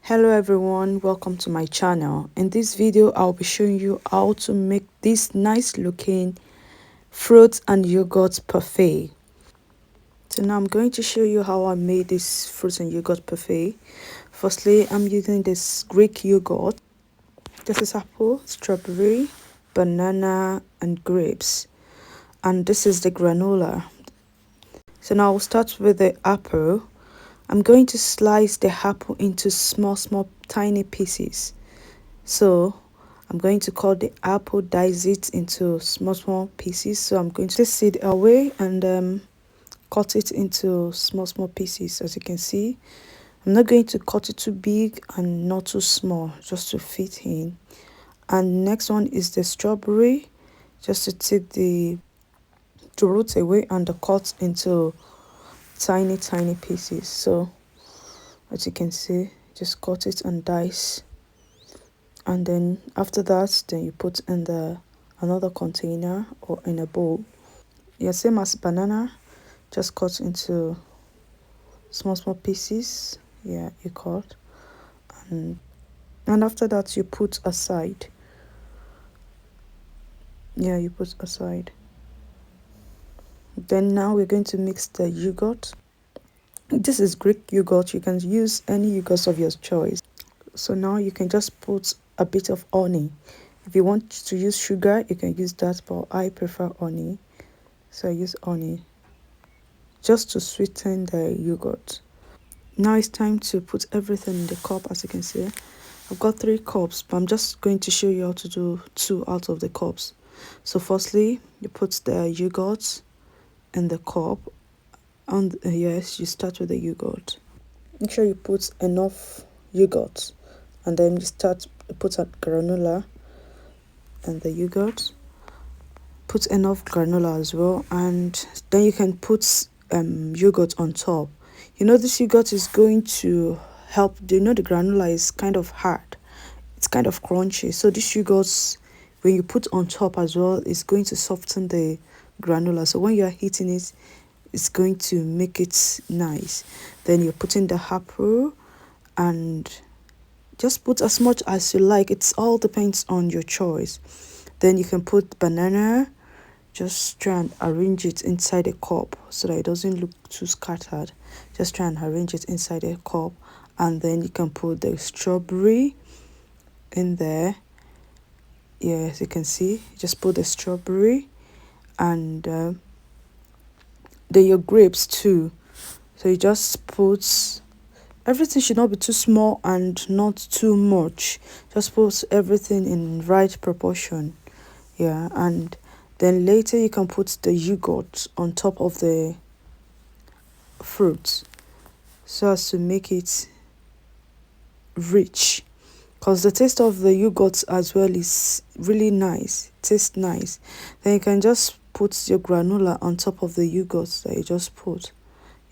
Hello everyone, welcome to my channel. In this video I'll be showing you how to make this nice looking fruit and yogurt parfait. So now I'm going to show you how I made this fruit and yogurt parfait. Firstly, I'm using this Greek yogurt. This is apple, strawberry, banana and grapes, and this is the granola. So now I'll start with the apple. I'm going to slice the apple into small tiny pieces. So I'm going to cut the apple, dice it into small pieces. So I'm going to take seed away and cut it into small pieces. As you can see, I'm not going to cut it too big and not too small, just to fit in. And next one is the strawberry, just to take the root away and the cut into tiny pieces. So as you can see, just cut it and dice, and then after that then you put in the another container or in a bowl. Yeah, same as banana, just cut into small pieces. Yeah, you cut, and after that you put aside. Yeah, you put aside. Then now we're going to mix the yogurt. This is Greek yogurt, you can use any yogurt of your choice. So now you can just put a bit of honey. If you want to use sugar, you can use that, but I prefer honey, so I use honey just to sweeten the yogurt. Now it's time to put everything in the cup. As you can see, I've got 3 cups, but I'm just going to show you how to do 2 out of the cups. So firstly, you put the yogurt in the cup, and yes, you start with the yogurt. Make sure you put enough yogurt, and then you put a granola and the yogurt. Put enough granola as well, and then you can put yogurt on top. You know, this yogurt is going to help. Do you know the granola is kind of hard, it's kind of crunchy, so this yogurt, when you put on top as well, is going to soften the granola, so when you are heating it, it's going to make it nice. Then you're putting the apple, and just put as much as you like, it's all depends on your choice. Then you can put banana, just try and arrange it inside a cup so that it doesn't look too scattered. Just try and arrange it inside a cup, and then you can put the strawberry in there. Yeah, as you can see, just put the strawberry, and your grapes too. So you just put everything, should not be too small and not too much. Just put everything in right proportion. Yeah, and then later you can put the yogurt on top of the fruit so as to make it rich, because the taste of the yogurt as well is really nice, tastes nice. Then you can just put your granola on top of the yogurt that you just put.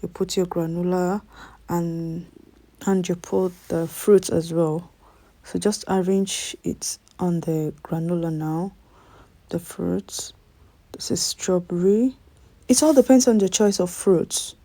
You put your granola, and you put the fruit as well. So just arrange it on the granola now. The fruits, this is strawberry. It all depends on the choice of fruits.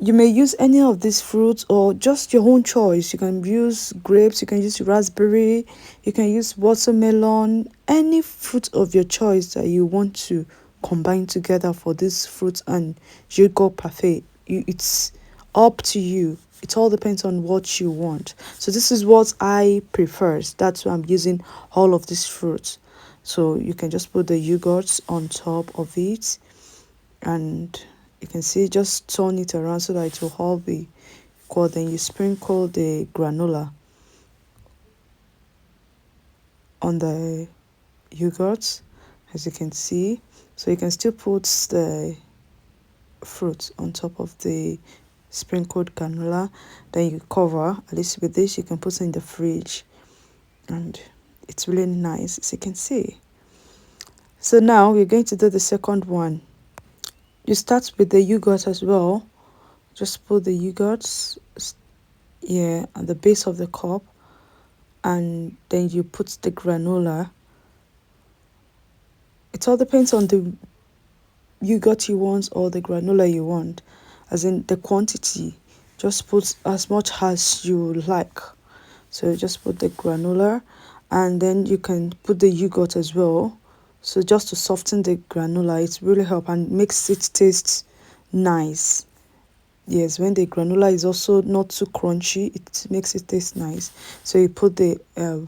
You may use any of these fruits or just your own choice. You can use grapes, you can use raspberry, you can use watermelon, any fruit of your choice that you want to combine together for this fruit and yogurt parfait. It's up to you. It all depends on what you want. So this is what I prefer. That's why I'm using all of these fruits. So you can just put the yogurt on top of it, and you can see, just turn it around so that it will all be equal. Then you sprinkle the granola on the yogurt, as you can see. So you can still put the fruit on top of the sprinkled granola. Then you cover. At least with this you can put it in the fridge, and it's really nice, as you can see. So now we're going to do the second one. You start with the yogurt as well. Just put the yogurt, yeah, at the base of the cup, and then you put the granola. It all depends on the yogurt you want or the granola you want, as in the quantity. Just put as much as you like. So just put the granola, and then you can put the yogurt as well. So just to soften the granola, it really help and makes it taste nice. Yes, when the granola is also not too crunchy, it makes it taste nice. So you put the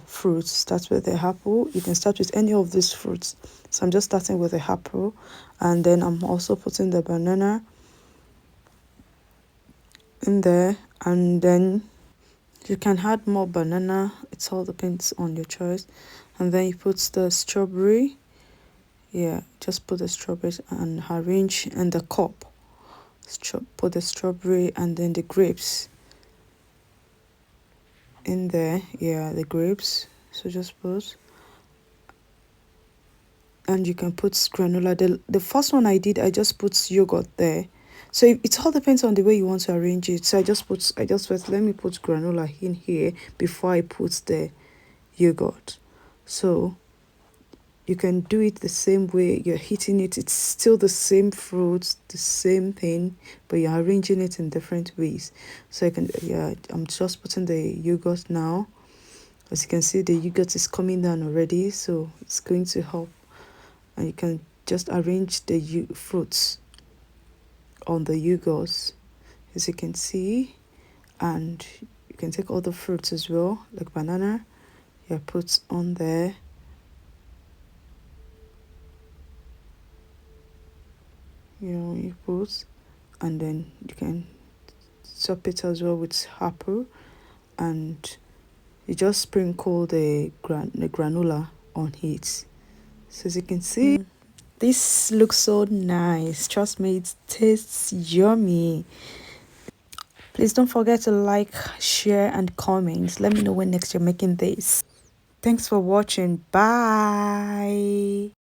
fruits. Start with the apple. You can start with any of these fruits. So I'm just starting with the apple, and then I'm also putting the banana in there, and then you can add more banana. It all depends on your choice. And then you put the strawberry. Yeah, just put the strawberries and arrange in the cup. Put the strawberry and then the grapes in there. Yeah, the grapes. So just put, and you can put granola. The first one I did, I just put yogurt there. So it all depends on the way you want to arrange it. So I just first let me put granola in here before I put the yogurt. So you can do it the same way you're heating it. It's still the same fruits, the same thing, but you're arranging it in different ways. So I can, yeah, I'm just putting the yogurt now. As you can see, the yogurt is coming down already, so it's going to help. And you can just arrange the fruits on the yogurt, as you can see. And you can take all the fruits as well, like banana. Yeah, put on there. You put, and then you can top it as well with apple, and you just sprinkle the granola on it. So as you can see, this looks so nice. Trust me, it tastes yummy. Please don't forget to like, share, and comment. Let me know when next you're making this. Thanks for watching. Bye.